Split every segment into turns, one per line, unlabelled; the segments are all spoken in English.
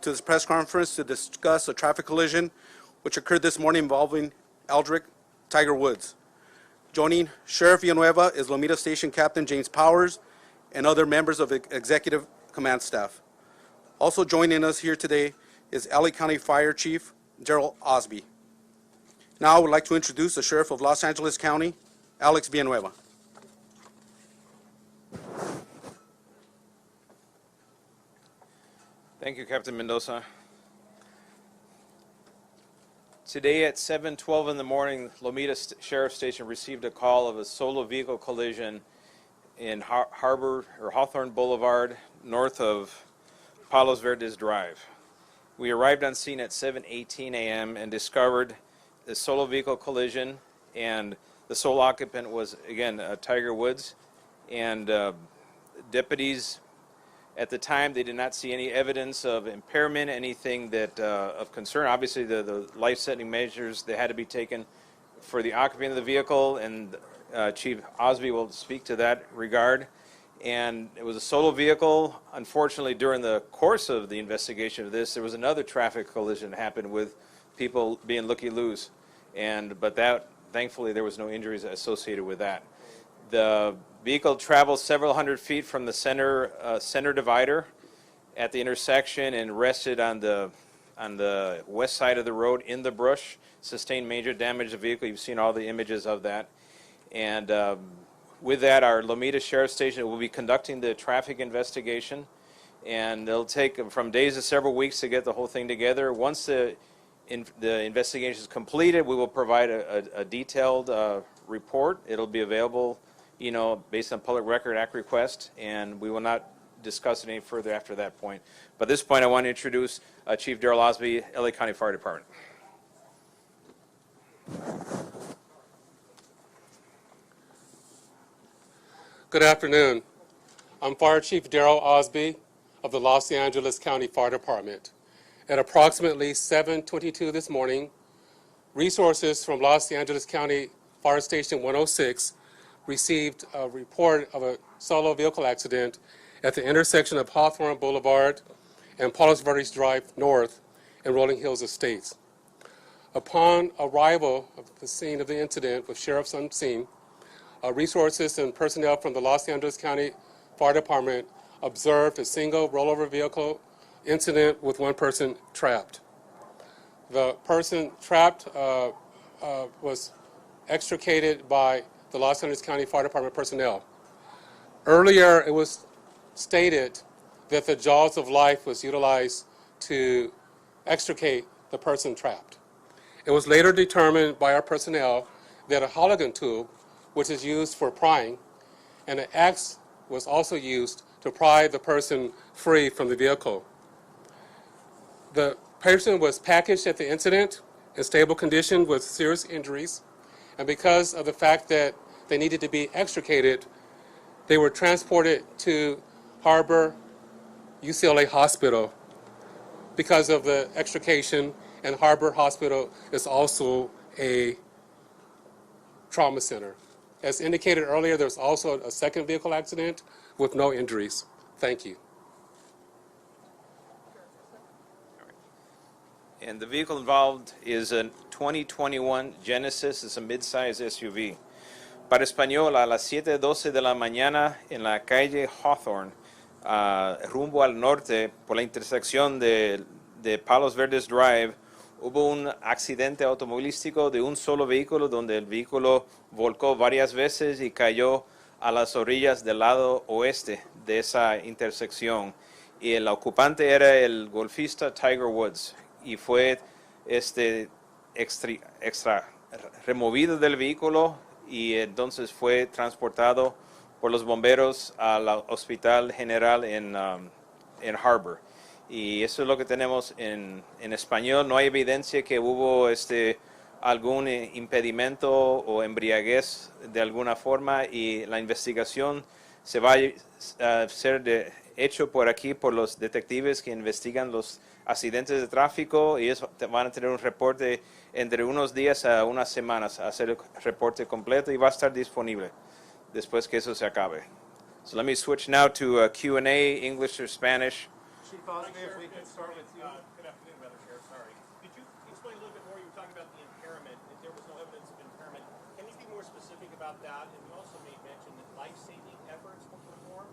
to this press conference to discuss a traffic collision which occurred this morning involving Eldrick Tiger Woods. Joining Sheriff Villanueva is Lomita Station Captain James Powers and other members of executive command staff. Also joining us here today is LA County Fire Chief Daryl Osby. Now I would like to introduce the Sheriff of Los Angeles County, Alex Villanueva.
Thank you, Captain Mendoza. Today at 7:12 in the morning, Lomita Sheriff Station received a call of a solo vehicle collision in Harbor or Hawthorne Boulevard, north of Palos Verdes Drive. We arrived on scene at 7:18 a.m. and discovered the solo vehicle collision, and the sole occupant was, again, Tiger Woods, and deputies at the time, they did not see any evidence of impairment, anything that of concern. Obviously, the life-saving measures that had to be taken for the occupant of the vehicle, and Chief Osby will speak to that regard. And it was a solo vehicle. Unfortunately, during the course of the investigation of this, there was another traffic collision that happened with people being looky-loos. But that, thankfully, there was no injuries associated with that. The vehicle traveled several hundred feet from the center divider at the intersection and rested on the west side of the road in the brush. Sustained major damage to the vehicle. You've seen all the images of that. And with that, our Lomita Sheriff Station will be conducting the traffic investigation, and it'll take from days to several weeks to get the whole thing together. Once the investigation is completed, we will provide a detailed report. It'll be available, based on Public Record Act request, and we will not discuss it any further after that point. But at this point, I want to introduce Chief Daryl Osby, LA County Fire Department.
Good afternoon. I'm Fire Chief Daryl Osby of the Los Angeles County Fire Department. At approximately 7:22 this morning, resources from Los Angeles County Fire Station 106 received a report of a solo vehicle accident at the intersection of Hawthorne Boulevard and Palos Verdes Drive North in Rolling Hills Estates. Upon arrival of the scene of the incident with sheriffs on scene, resources and personnel from the Los Angeles County Fire Department observed a single rollover vehicle incident with one person trapped. The person trapped was extricated by the Los Angeles County Fire Department personnel. Earlier, it was stated that the jaws of life was utilized to extricate the person trapped. It was later determined by our personnel that a Halligan tube, which is used for prying, and an axe was also used to pry the person free from the vehicle. The person was packaged at the incident in stable condition with serious injuries, and because of the fact that they needed to be extricated, they were transported to Harbor UCLA Hospital because of the extrication, and Harbor Hospital is also a trauma center. As indicated earlier, there's also a second vehicle accident with no injuries. Thank you.
And the vehicle involved is a 2021 Genesis. It's a mid-size SUV. Para español, a las 7:12 de la mañana en la calle Hawthorne, rumbo al norte, por la intersección de Palos Verdes Drive, hubo un accidente automovilístico de un solo vehículo donde el vehículo volcó varias veces y cayó a las orillas del lado oeste de esa intersección. Y el ocupante era el golfista Tiger Woods y fue removido del vehículo y entonces fue transportado por los bomberos al Hospital General en Harbor. Y eso es lo que tenemos en español. No hay evidencia que hubo algún impedimento o embriaguez de alguna forma, y la investigación se va a ser hecho por aquí por los detectives que investigan los accidentes de tráfico, y ellos van a tener un reporte entre unos días a unas semanas, a hacer el reporte completo, y va a estar disponible después que eso se acabe. So let me switch now to Q&A, English or Spanish.
Chief Osby, if we could start with you.
Good afternoon, Madam Chair. Sorry. Could you explain a little bit more? You were talking about the impairment. If there was no evidence of impairment, can you be more specific about that? And you also made mention that life-saving efforts were performed.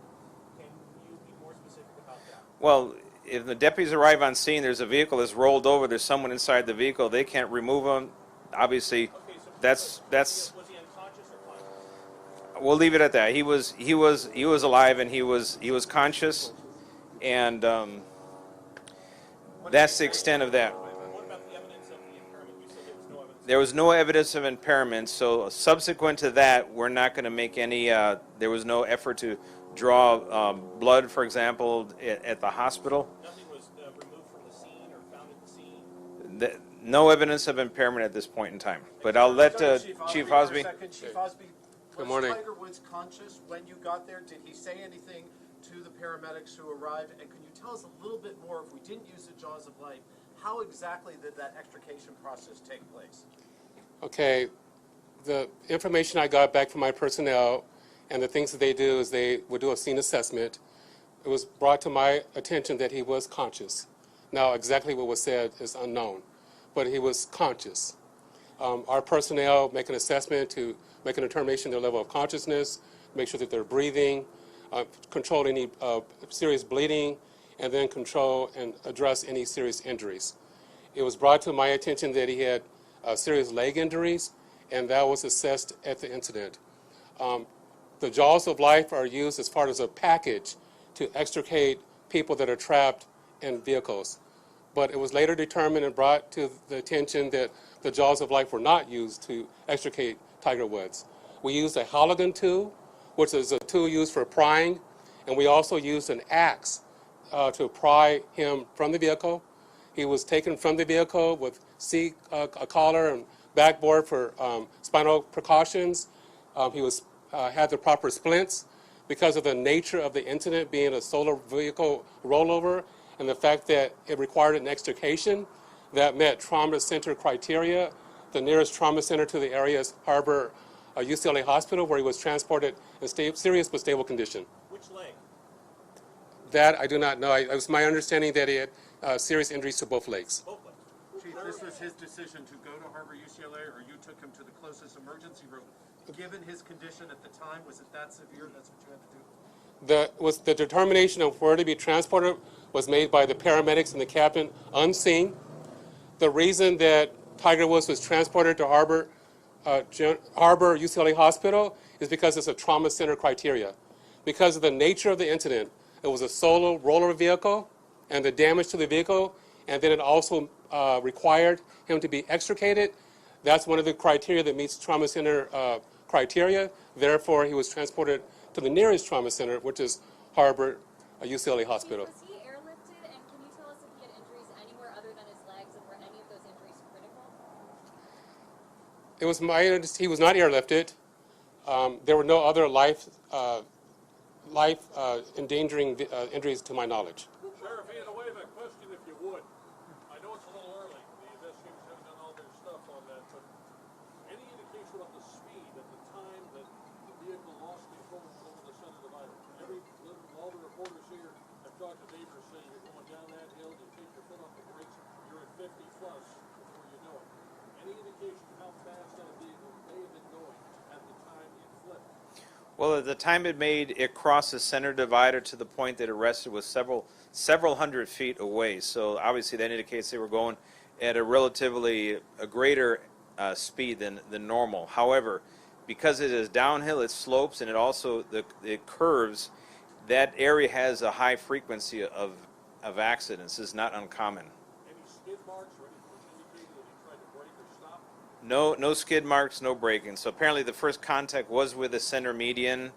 Can you be more specific about that?
Well, if the deputies arrive on scene, there's a vehicle that's rolled over, there's someone inside the vehicle, they can't remove them. Obviously,
Okay, so
that's
was he unconscious or conscious?
we'll leave it at that. He was alive and he was conscious, and that's the extent of that.
What about the evidence of the impairment? You said
There was no evidence of impairment, so subsequent to that, we're not going to make any, there was no effort to draw blood, for example, at the hospital.
Nothing was removed from the scene or found at the scene?
No evidence of impairment at this point in time. But I'll let Chief Osby.
Chief Osby,
Good morning.
was Tiger Woods conscious when you got there? Did he say anything to the paramedics who arrived? And can you tell us a little bit more, if we didn't use the jaws of life, how exactly did that extrication process take place?
Okay, the information I got back from my personnel and the things that they do is they would do a scene assessment. It was brought to my attention that he was conscious. Now, exactly what was said is unknown, but he was conscious. Our personnel make an assessment to make a determination of their level of consciousness, make sure that they're breathing, control any serious bleeding, and then control and address any serious injuries. It was brought to my attention that he had serious leg injuries, and that was assessed at the incident. The jaws of life are used as part of a package to extricate people that are trapped in vehicles. But it was later determined and brought to the attention that the jaws of life were not used to extricate Tiger Woods. We used a Halligan tool, which is a tool used for prying, and we also used an axe to pry him from the vehicle. He was taken from the vehicle with a collar and backboard for spinal precautions. He was had the proper splints because of the nature of the incident being a solo vehicle rollover and the fact that it required an extrication that met trauma center criteria. The nearest trauma center to the area is Harbor UCLA Hospital, where he was transported in serious but stable condition.
Which leg?
That I do not know. It was my understanding that he had serious injuries to both legs.
Both legs.
Chief, this was his decision to go to Harbor UCLA, or you took him to the closest emergency room. Given his condition at the time, was it that severe? That's what you had to do?
The determination of where to be transported was made by the paramedics and the captain unseen. The reason that Tiger Woods was transported to Harbor UCLA Hospital is because it's a trauma center criteria. Because of the nature of the incident, it was a solo roller vehicle and the damage to the vehicle, and then it also required him to be extricated. That's one of the criteria that meets trauma center criteria. Therefore, he was transported to the nearest trauma center, which is Harbor UCLA Hospital.
Was he airlifted, and can you tell us if he had injuries anywhere other than his legs, and were any of those injuries critical?
It was he was not airlifted. There were no other life-endangering injuries to my knowledge.
Sheriff, in a way of a question, if you would. I know it's a little early. The investigators haven't done all their stuff on that, but any indication of the speed at the time that the vehicle lost control over the center divider? All the reporters here have talked to neighbors saying you're going down that hill, you take your foot off the brakes, you're at 50 plus before you know it. Any indication how fast that vehicle may have been going at the time it flipped?
Well, at the time it crossed the center divider to the point that it rested was several hundred feet away. So obviously that indicates they were going at a relatively greater speed than normal. However, because it is downhill, it slopes, and it curves. That area has a high frequency of accidents. It's not uncommon.
Any skid marks or anything indicating that he tried to brake or stop?
No skid marks, no braking. So apparently the first contact was with the center median,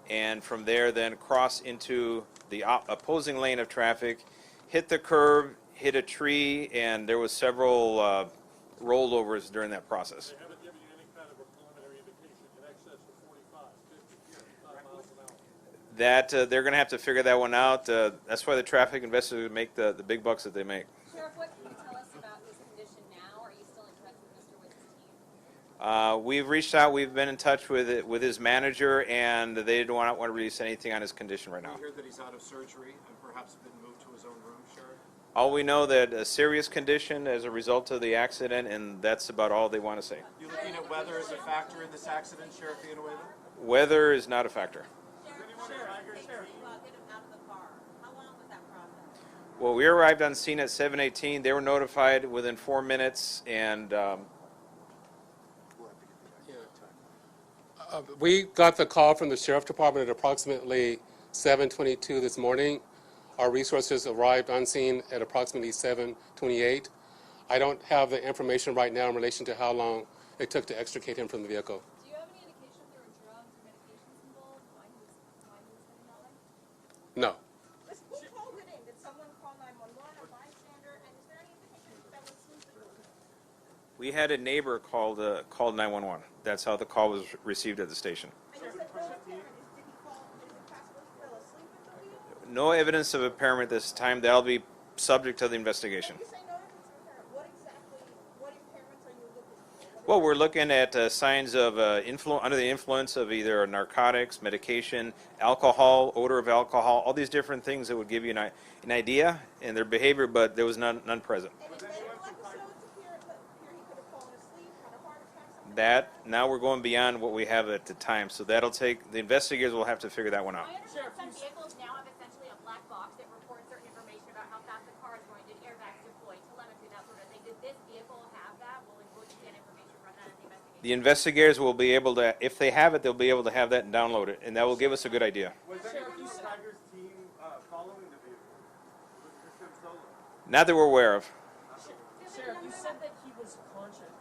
and from there then crossed into the opposing lane of traffic, hit the curb, hit a tree, and there was several rollovers during that process.
They haven't given you any kind of a preliminary indication in excess of 45, 50, 55 miles an hour.
That they're going to have to figure that one out. That's why the traffic investigators make the big bucks that they make.
Sheriff, what can you tell us about his condition now? Are you still in touch with Mr. Woods' team?
We've reached out. We've been in touch with his manager, and they do not want to release anything on his condition right now.
We hear that he's out of surgery and perhaps been moved to his own room.
All we know that a serious condition as a result of the accident, and that's about all they want to say.
You looking at weather as a factor in this accident, Sheriff Villanueva?
Weather is not a factor.
Sheriff, get him out of the car. How long was that process?
Well, we arrived on scene at 7:18. They were notified within 4 minutes, and
We got the call from the Sheriff Department at approximately 7:22 this morning. Our resources arrived on scene at approximately 7:28. I don't have the information right now in relation to how long it took to extricate him from the vehicle.
Do you have any indication there were drugs or medications involved while he was getting out there?
No.
Who called it in? Did someone call 911, a bystander? And is there any indication that was sleeping?
we had a neighbor called 911. That's how the call was received at the station.
And you said no impairment. Did he fall? Is it possible he fell asleep at the wheel?
No evidence of impairment this time. That'll be subject to the investigation.
You say no evidence of impairment. What impairments are you looking for?
Well, we're looking at signs of under the influence of either narcotics, medication, alcohol, odor of alcohol, all these different things that would give you an idea in their behavior, but there was none present.
Any medical episodes appear he could have fallen asleep, had a heart attack, something?
That, now we're going beyond what we have at the time, so that'll take, the investigators will have to figure that one out.
I understand some vehicles now have essentially a black box that reports certain information about how fast the car is going, did airbags deploy, telemetry, that sort of thing. Did this vehicle have that? Will we get information from that in the investigation?
The investigators will be able to, if they have it, they'll be able to have that and download it, and that will give us a good idea.
Was anyone from Tiger's team following the vehicle? Was this him solo?
Not that we're aware of.
Sheriff, you said that he was conscious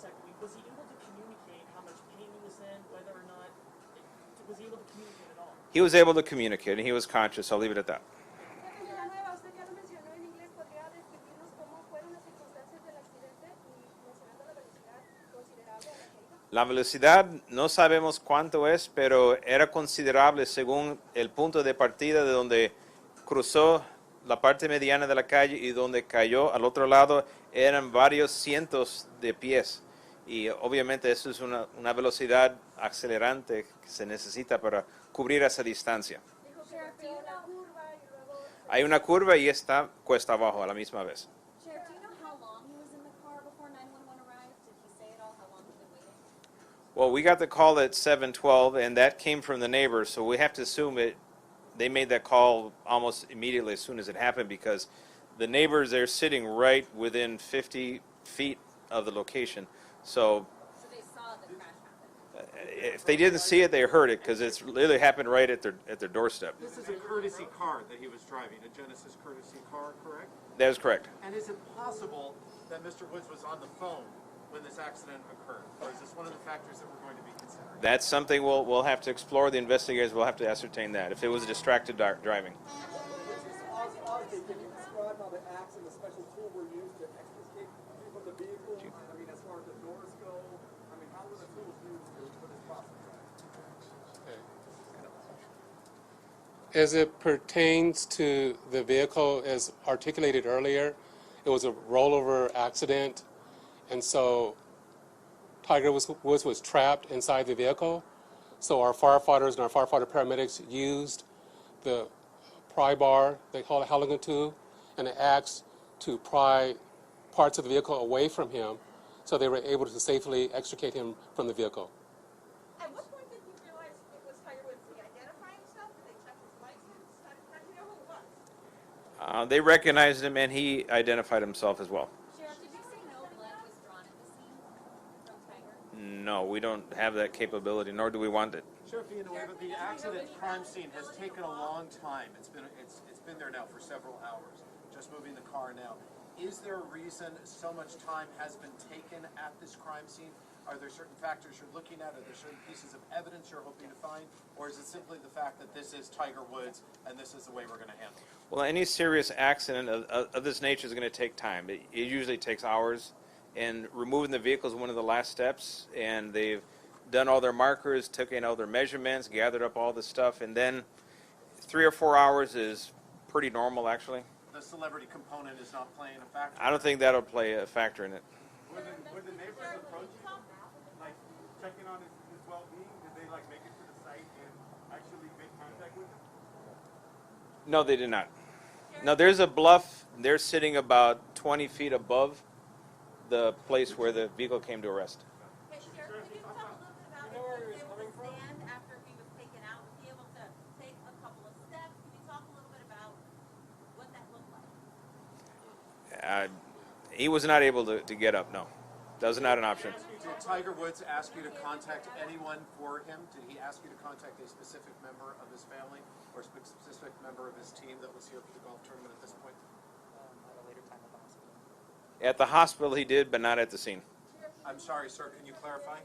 that week. Was he able to communicate how much pain he was in, whether or not, was he able to communicate at all?
He was able to communicate, and he was conscious. I'll leave it at that.
Jefe Villanueva, usted ya lo mencionó en inglés, ¿podría describirnos cómo fueron las circunstancias del accidente y mencionando la velocidad considerable a la que iba?
La velocidad no sabemos cuánto es, pero era considerable según el punto de partida de donde cruzó la parte mediana de la calle y donde cayó al otro lado eran varios cientos de pies. Y obviamente eso es una velocidad acelerante que se necesita para cubrir esa distancia.
Dijo que fue una curva y luego...
Hay una curva y está cuesta abajo a la misma vez.
Sheriff, do you know how long he was in the car before 911 arrived? Did he say at all how long he'd been waiting?
Well, we got the call at 7:12, and that came from the neighbors, so we have to assume they made that call almost immediately as soon as it happened, because the neighbors, they're sitting right within 50 feet of the location. So
So they saw the crash happen.
if they didn't see it, they heard it, because it's literally happened right at their doorstep.
This is a courtesy car that he was driving, a Genesis courtesy car, correct?
That is correct.
And is it possible that Mr. Woods was on the phone when this accident occurred? Or is this one of the factors that we're going to be considering?
That's something we'll have to explore. The investigators will have to ascertain that, if it was distracted driving.
Can you describe how the axe and the special tool were used to extricate you from the vehicle? I mean, as far as the doors go, I mean, how were the tools used for this process?
As it pertains to the vehicle, as articulated earlier, it was a rollover accident, and so Tiger Woods was trapped inside the vehicle. So our firefighters and our firefighter paramedics used the pry bar, they call it Halligan tool, and an axe to pry parts of the vehicle away from him, so they were able to safely extricate him from the vehicle.
At what point did you realize it was Tiger Woods? Did he identify himself? Did they check his license? How did you know who it was?
They recognized him, and he identified himself as well.
Sheriff, did you say no blood was drawn at the scene from Tiger?
No, we don't have that capability, nor do we want it.
Sheriff Villanueva, the accident crime scene has taken a long time. It's been there now for several hours, just moving the car now. Is there a reason so much time has been taken at this crime scene? Are there certain factors you're looking at? Are there certain pieces of evidence you're hoping to find? Or is it simply the fact that this is Tiger Woods and this is the way we're going to handle it?
Well, any serious accident of this nature is going to take time. It usually takes hours, and removing the vehicle is one of the last steps, and they've done all their markers, taken all their measurements, gathered up all the stuff, and then 3 or 4 hours is pretty normal, actually.
The celebrity component is not playing a factor?
I don't think that'll play a factor in it.
Were the neighbors approaching him, like checking on his well-being? Did they like make it to the site and actually make contact with him?
No, they did not. No, there's a bluff they're sitting about 20 feet above the place where the vehicle came to rest.
Okay, Sheriff, could you talk a little bit about if he was able to stand after he was taken out? Was he able to take a couple of steps? Can you talk a little bit about what that looked like?
He was not able to get up, no. That was not an option.
Did Tiger Woods ask you to contact anyone for him? Did he ask you to contact a specific member of his family or a specific member of his team that was here for the golf tournament at this point?
At a later time at the hospital.
At the hospital he did, but not at the scene.
I'm sorry, sir, can you clarify?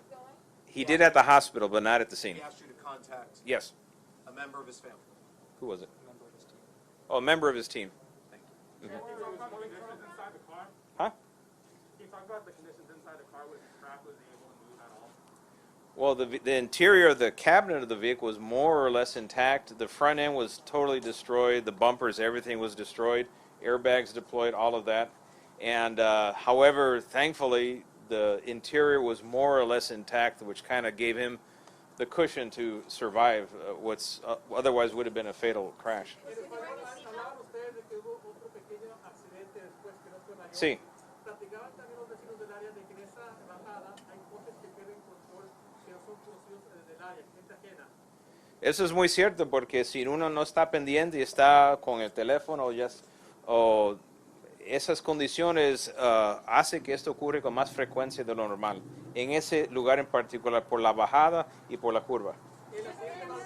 He did at the hospital, but not at the scene.
He asked you to contact
Yes.
a member of his family.
Who was it?
A member of his team.
Oh, a member of his team.
Thank you.
Huh?
Can you talk about the conditions inside the car? Was the strap was able to move at all?
Well, the interior of the cabinet of the vehicle was more or less intact. The front end was totally destroyed. The bumpers, everything was destroyed. Airbags deployed, all of that. And however, thankfully, the interior was more or less intact, which kind of gave him the cushion to survive what's otherwise would have been a fatal crash.
Hablaban ustedes de que hubo otro pequeño accidente después que no fue mayor.
Sí.
Platicaban también los vecinos del área de que en esa bajada hay coches que pierden control, que no son conocidos del área, gente ajena.
Eso es muy cierto porque si uno no está pendiente y está con el teléfono o esas condiciones hace que esto ocurre con más frecuencia de lo normal. En ese lugar en particular, por la bajada y por la curva.
El accidente no hubo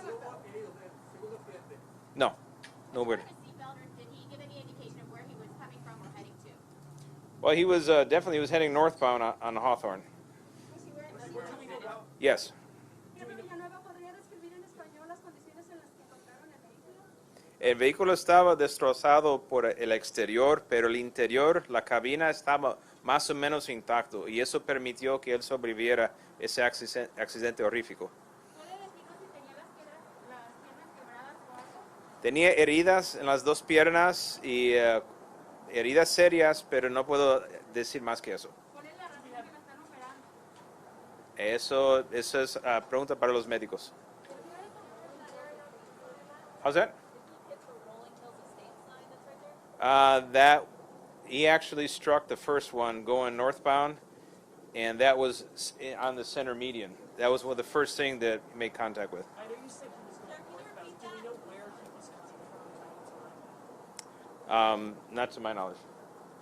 heridos, el segundo accidente.
No, no hubo.
Wearing a seatbelt, or did he give any indication of where he was coming from or heading to?
Well, he was definitely heading northbound on Hawthorne.
Was he wearing a seatbelt?
Yes.
Sheriff Villanueva, ¿podría describir en español las condiciones en las que encontraron el vehículo?
El vehículo estaba destrozado por el exterior, pero el interior, la cabina estaba más o menos intacto y eso permitió que él sobreviviera ese accidente horrífico.
¿Puede decirnos si tenía las piernas quebradas o algo?
Tenía heridas en las dos piernas y heridas serias, pero no puedo decir más que eso.
¿Cuál es la razón que lo están operando?
Eso es pregunta para los médicos. How's that? That he actually struck the first one going northbound, and that was on the center median. That was one of the first things that he made contact with.
I know you said he was going northbound. Do we know where he was coming from at the time?
Not to my knowledge.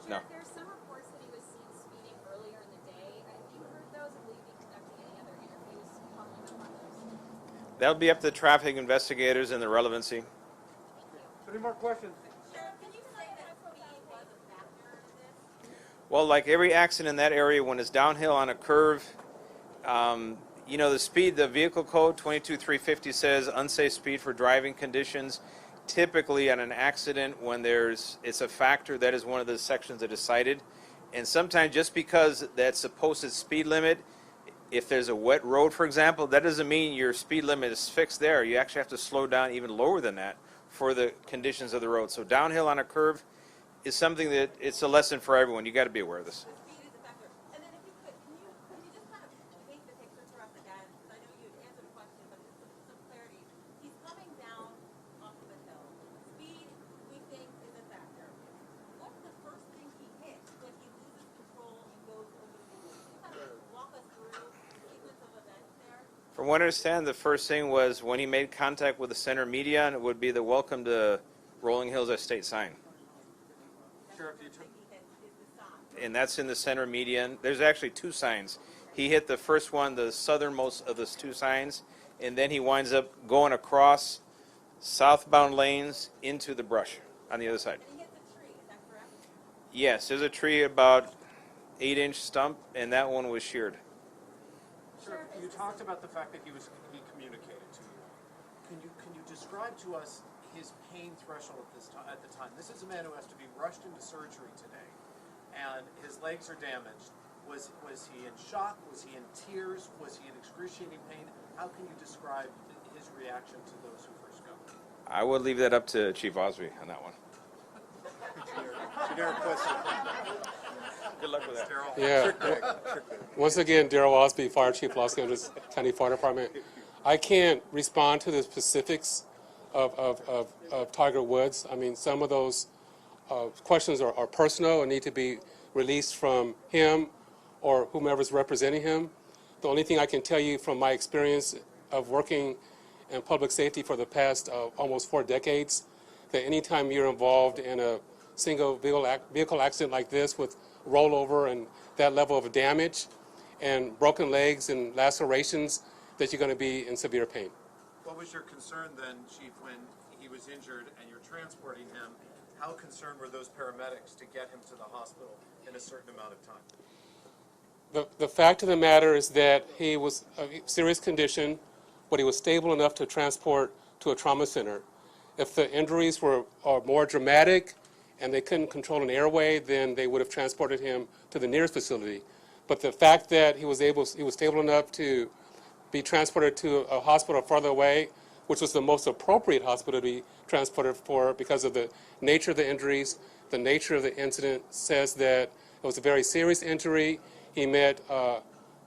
No.
Sheriff, there's some reports that he was seen speeding earlier in the day. Have you heard those, and will you be conducting any other interviews following up on those?
That'll be up to traffic investigators and the relevancy.
Any more questions?
Sheriff, can you say that speed was a factor in this?
Well, like every accident in that area, when it's downhill on a curve, you know, the speed, the vehicle code 22350 says unsafe speed for driving conditions. Typically on an accident, when it's a factor, that is one of the sections that is cited. And sometimes just because that's a posted speed limit, if there's a wet road, for example, that doesn't mean your speed limit is fixed there. You actually have to slow down even lower than that for the conditions of the road. So downhill on a curve is something that it's a lesson for everyone. You got to be aware of this.
The speed is a factor. And then if you could, can you just kind of paint the picture for us again? Because I know you answered the question, but just some clarity. He's coming down off of the hill. Speed, we think, is a factor. What's the first thing he hits when he loses control and goes over the hill? Can you kind of walk us through the sequence of events there?
From what I understand, the first thing was when he made contact with the center median, it would be the welcome to Rolling Hills Estate sign.
Sheriff, you took,
He hits is the sign.
And that's in the center median. There's actually two signs. He hit the first one, the southernmost of those two signs, and then he winds up going across southbound lanes into the brush on the other side.
And he hits a tree, is that correct?
Yes, there's a tree about 8-inch stump, and that one was sheared.
Sheriff, you talked about the fact that he communicated to you. Can you describe to us his pain threshold at the time? This is a man who has to be rushed into surgery today, and his legs are damaged. Was he in shock? Was he in tears? Was he in excruciating pain? How can you describe his reaction to those who first go?
I would leave that up to Chief Osby on that one.
Generic question.
Good luck with that.
Yeah. Once again, Daryl Osby, Fire Chief, Los Angeles County Fire Department. I can't respond to the specifics of Tiger Woods. I mean, some of those questions are personal and need to be released from him or whomever's representing him. The only thing I can tell you from my experience of working in public safety for the past almost 4 decades, that anytime you're involved in a single vehicle accident like this with rollover and that level of damage and broken legs and lacerations, that you're going to be in severe pain.
What was your concern then, Chief, when he was injured and you're transporting him? How concerned were those paramedics to get him to the hospital in a certain amount of time?
The fact of the matter is that he was a serious condition, but he was stable enough to transport to a trauma center. If the injuries were more dramatic and they couldn't control an airway, then they would have transported him to the nearest facility. But the fact that he was stable enough to be transported to a hospital farther away, which was the most appropriate hospital to be transported for because of the nature of the injuries, the nature of the incident says that it was a very serious injury. He met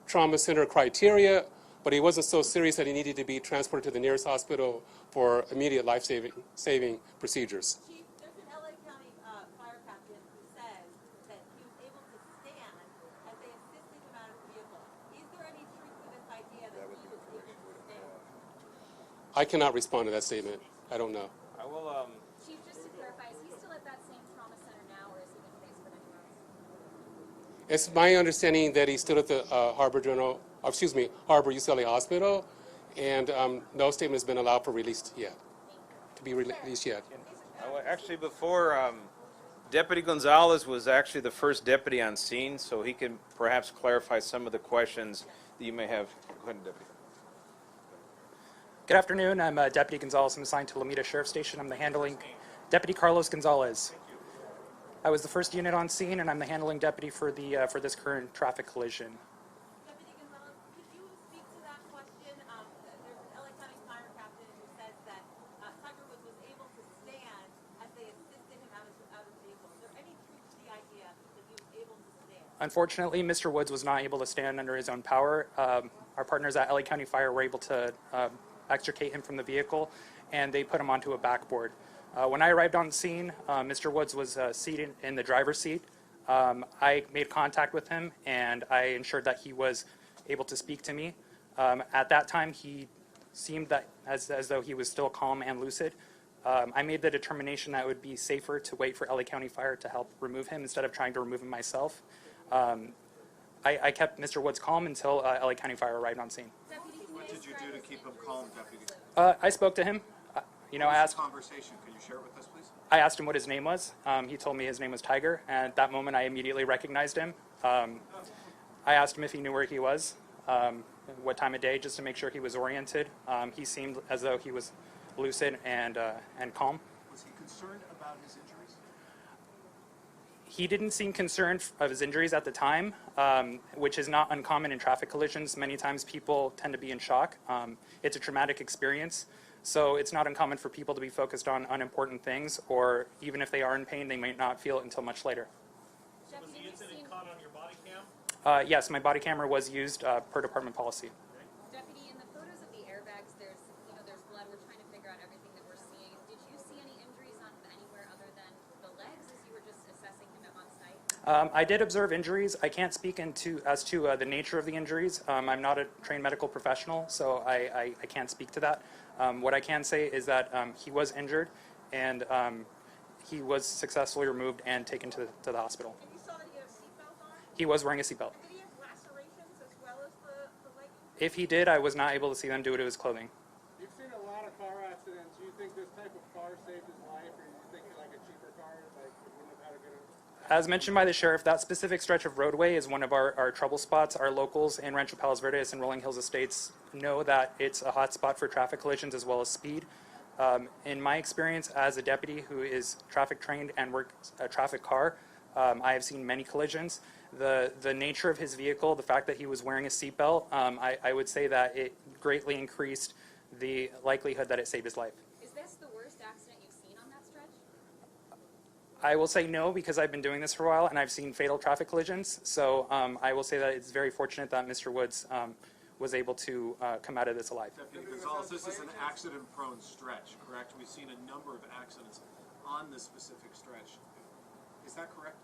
trauma center criteria, but he wasn't so serious that he needed to be transported to the nearest hospital for immediate life-saving procedures.
Chief, there's an LA County fire captain who says that he was able to stand as they assisted him out of the vehicle. Is there any truth to this idea that he was able to stand?
I cannot respond to that statement. I don't know.
I will,
Chief, just to clarify, is he still at that same trauma center now, or is he been transferred anywhere else?
It's my understanding that he's still at the Harbor UCLA Hospital, and no statement has been allowed for release yet, to be released yet.
actually, before, Deputy Gonzalez was actually the first deputy on scene, so he can perhaps clarify some of the questions that you may have. Go ahead, Deputy.
Good afternoon. I'm Deputy Gonzalez. I'm assigned to Lomita Sheriff Station. I'm the handling Deputy Carlos Gonzalez. I was the first unit on scene, and I'm the handling deputy for this current traffic collision.
Deputy Gonzalez, could you speak to that question? There's an LA County fire captain who says that Tiger Woods was able to stand as they assisted him out of the vehicle. Is there any truth to the idea that he was able to stand?
Unfortunately, Mr. Woods was not able to stand under his own power. Our partners at LA County Fire were able to extricate him from the vehicle, and they put him onto a backboard. When I arrived on scene, Mr. Woods was seated in the driver's seat. I made contact with him, and I ensured that he was able to speak to me. At that time, he seemed that as though he was still calm and lucid. I made the determination that it would be safer to wait for LA County Fire to help remove him instead of trying to remove him myself. I kept Mr. Woods calm until LA County Fire arrived on scene.
What did you do to keep him calm, Deputy?
I spoke to him. I asked.
Conversation. Can you share it with us, please?
I asked him what his name was. He told me his name was Tiger, and at that moment I immediately recognized him. I asked him if he knew where he was, what time of day, just to make sure he was oriented. He seemed as though he was lucid and calm.
Was he concerned about his injuries?
He didn't seem concerned of his injuries at the time, which is not uncommon in traffic collisions. Many times people tend to be in shock. It's a traumatic experience, so it's not uncommon for people to be focused on unimportant things, or even if they are in pain, they might not feel it until much later.
Was the incident caught on your body cam?
Yes, my body camera was used per department policy.
Deputy, in the photos of the airbags, there's blood. We're trying to figure out everything that we're seeing. Did you see any injuries on anywhere other than the legs as you were just assessing him on site?
I did observe injuries. I can't speak as to the nature of the injuries. I'm not a trained medical professional, so I can't speak to that. What I can say is that he was injured, and he was successfully removed and taken to the hospital.
And you saw that he had a seatbelt on?
He was wearing a seatbelt.
Did he have lacerations as well as the leggings?
If he did, I was not able to see them due to his clothing.
You've seen a lot of car accidents. Do you think this type of car saved his life, or do you think like a cheaper car, like it wouldn't have had a good?
As mentioned by the sheriff, that specific stretch of roadway is one of our trouble spots. Our locals in Rancho Palos Verdes and Rolling Hills Estates know that it's a hot spot for traffic collisions as well as speed. In my experience as a deputy who is traffic trained and works a traffic car, I have seen many collisions. The nature of his vehicle, the fact that he was wearing a seatbelt, I would say that it greatly increased the likelihood that it saved his life.
Is this the worst accident you've seen on that stretch?
I will say no, because I've been doing this for a while and I've seen fatal traffic collisions. So I will say that it's very fortunate that Mr. Woods was able to come out of this alive.
Deputy Gonzalez, this is an accident-prone stretch, correct? We've seen a number of accidents on this specific stretch. Is that correct?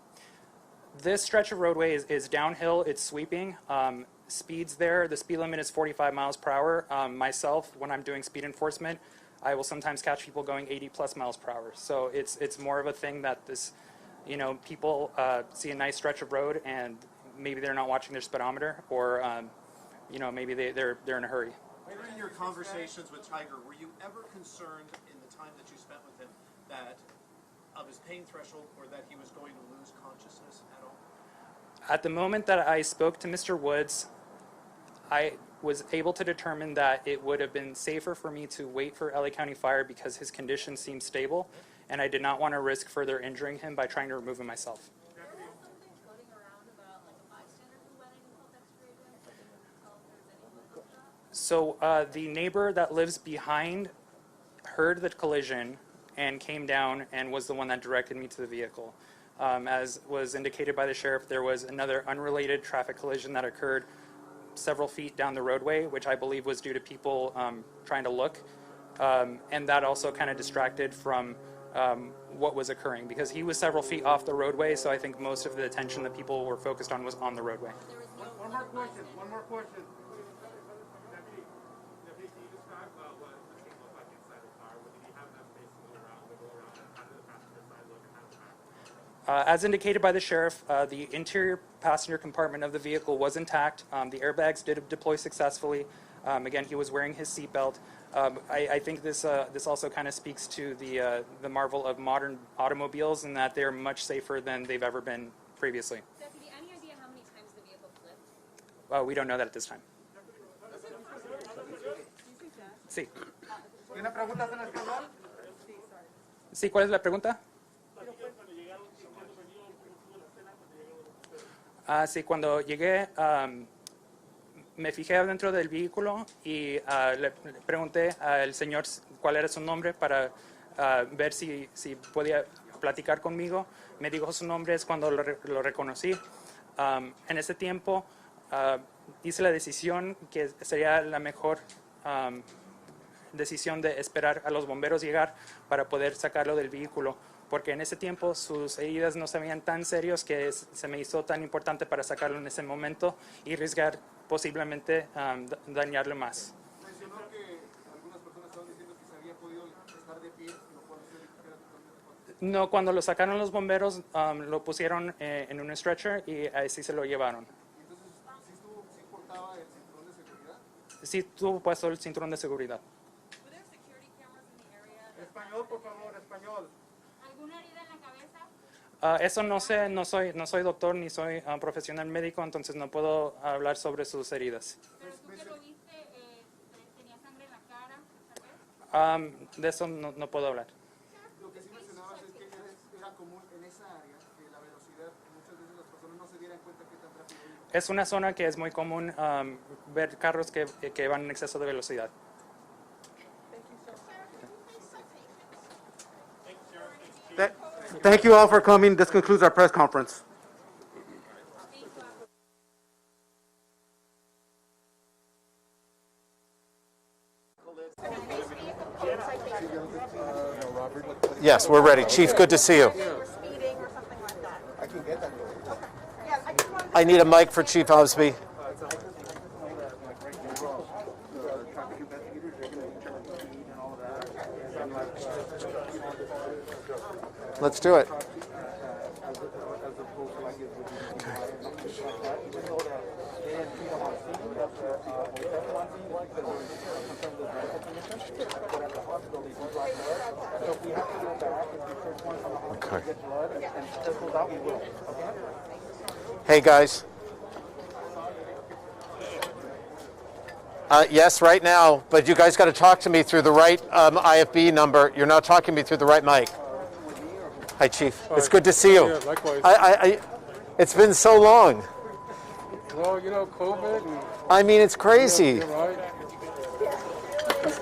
This stretch of roadway is downhill, it's sweeping. Speeds there, the speed limit is 45 miles per hour. Myself, when I'm doing speed enforcement, I will sometimes catch people going 80 plus miles per hour. So it's more of a thing that this, people see a nice stretch of road and maybe they're not watching their speedometer, or maybe they're in a hurry.
During your conversations with Tiger, were you ever concerned in the time that you spent with him that of his pain threshold, or that he was going to lose consciousness at all?
At the moment that I spoke to Mr. Woods, I was able to determine that it would have been safer for me to wait for LA County Fire because his condition seemed stable, and I did not want to risk further injuring him by trying to remove him myself.
There was something floating around about like a bystander who went in and helped extray him. But can you tell if there's any of that?
So the neighbor that lives behind heard the collision and came down and was the one that directed me to the vehicle. As was indicated by the sheriff, there was another unrelated traffic collision that occurred several feet down the roadway, which I believe was due to people trying to look. And that also kind of distracted from what was occurring, because he was several feet off the roadway, so I think most of the attention that people were focused on was on the roadway.
One more question. Deputy, can you describe what the scene looked like inside the car? Did he have enough space to go around? How did the passenger side look, and how did the back?
As indicated by the sheriff, the interior passenger compartment of the vehicle was intact. The airbags did deploy successfully. Again, he was wearing his seatbelt. I think this also kind of speaks to the marvel of modern automobiles, in that they're much safer than they've ever been previously.
Deputy, any idea how many times the vehicle flipped?
We don't know that at this time. Sí.
¿Tiene preguntas en español?
Sí, ¿cuál es la pregunta? Sí, cuando llegué, me fijé adentro del vehículo y le pregunté al señor cuál era su nombre para ver si podía platicar conmigo. Me dijo su nombre, es cuando lo reconocí. En ese tiempo hice la decisión que sería la mejor decisión de esperar a los bomberos llegar para poder sacarlo del vehículo, porque en ese tiempo sus heridas no se veían tan serios que se me hizo tan importante para sacarlo en ese momento y arriesgar posiblemente dañarlo más.
Mencionó que algunas personas estaban diciendo que se había podido estar de pie, lo cual se era totalmente falso.
No, cuando lo sacaron los bomberos, lo pusieron en un stretcher y así se lo llevaron.
Entonces, ¿sí portaba el cinturón de seguridad?
Sí tuvo puesto el cinturón de seguridad.
Were there security cameras in the area?
Español, por favor, español.
¿Alguna herida en la cabeza?
Eso no sé, no soy doctor ni soy profesional médico, entonces no puedo hablar sobre sus heridas.
Pero tú que lo viste, tenía sangre en la cara, tal vez.
De eso no puedo hablar.
Lo que sí mencionabas es que era común en esa área que la velocidad, muchas veces las personas no se dieran cuenta que tan rápido iba.
Es una zona que es muy común ver carros que van en exceso de velocidad.
Thank you all for coming. This concludes our press conference.
Yes, we're ready. Chief, good to see you. I need a mic for Chief Osby. Let's do it. Okay. Hey guys. Yes, right now, but you guys got to talk to me through the right IFB number. You're not talking to me through the right mic. Hi, Chief. It's good to see you.
Yeah, likewise.
It's been so long.
Well, COVID. And,
I mean, it's crazy.
you're right.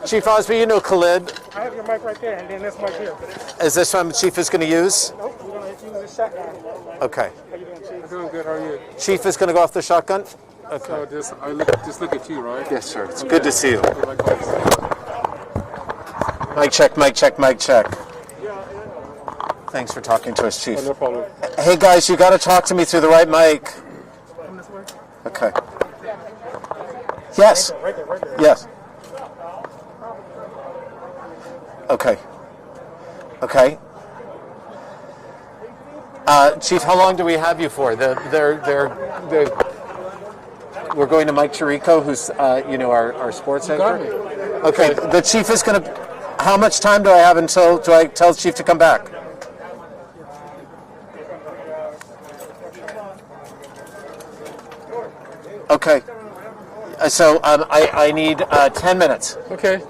Chief Osby, you know Khalid.
I have your mic right there, and then this mic here.
Is this one Chief is going to use?
Nope, you're going to use the shotgun.
Okay.
How you doing, Chief?
I'm doing good. How are you?
Chief is going to go off the shotgun?
So just look at you, right?
Yes, sir. It's good to see you.
Likewise.
Mic check, mic check, mic check. Thanks for talking to us, Chief.
No problem.
Hey guys, you got to talk to me through the right mic. Okay. Yes. Yes. Okay. Okay. Chief, how long do we have you for? We're going to Mike Chirico, who's our sports anchor. Okay. The chief is going to. How much time do I have until? Do I tell the chief to come back? Okay. So I need 10 minutes.
Okay.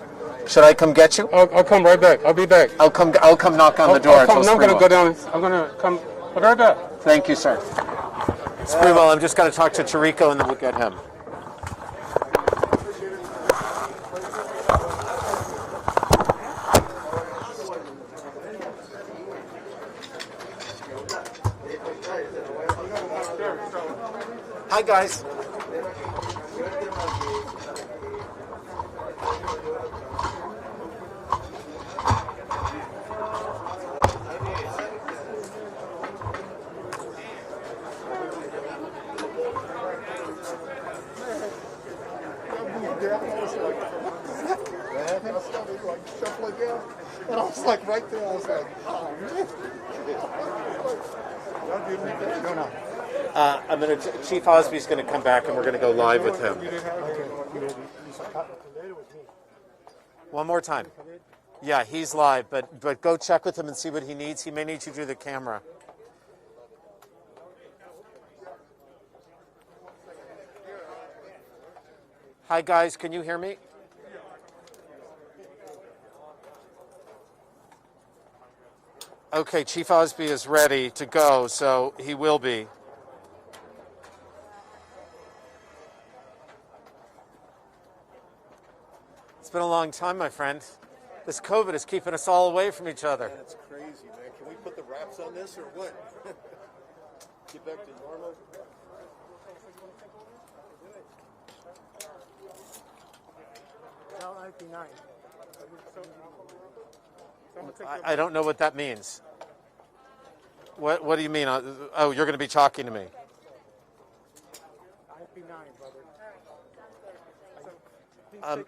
Should I come get you?
I'll come right back. I'll be back.
I'll come knock on the door.
I'm going to go down. I'm going to come. I'll be right back.
Thank you, sir. Sprewell, I'm just going to talk to Chirico and then we'll get him. Hi, guys.
And I was like right there, I was like, oh man.
Chief Osby's going to come back and we're going to go live with him. One more time. Yeah, he's live, but go check with him and see what he needs. He may need you to do the camera. Hi guys, can you hear me? Okay, Chief Osby is ready to go, so he will be. It's been a long time, my friend. This COVID is keeping us all away from each other.
That's crazy, man. Can we put the wraps on this or what? Get back to normal?
I don't know what that means. What do you mean? Oh, you're going to be talking to me. I've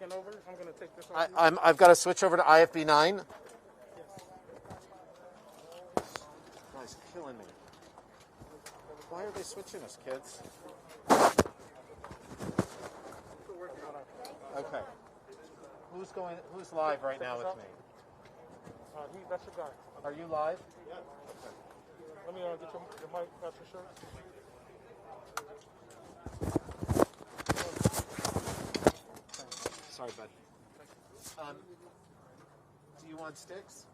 got to switch over to IFB9. Guy's killing me. Why are they switching us, kids? Okay. Who's live right now with me?
That's your guy.
Are you live?
Yeah. Let me get your mic, that's for sure.
Sorry, bud. Do you want sticks?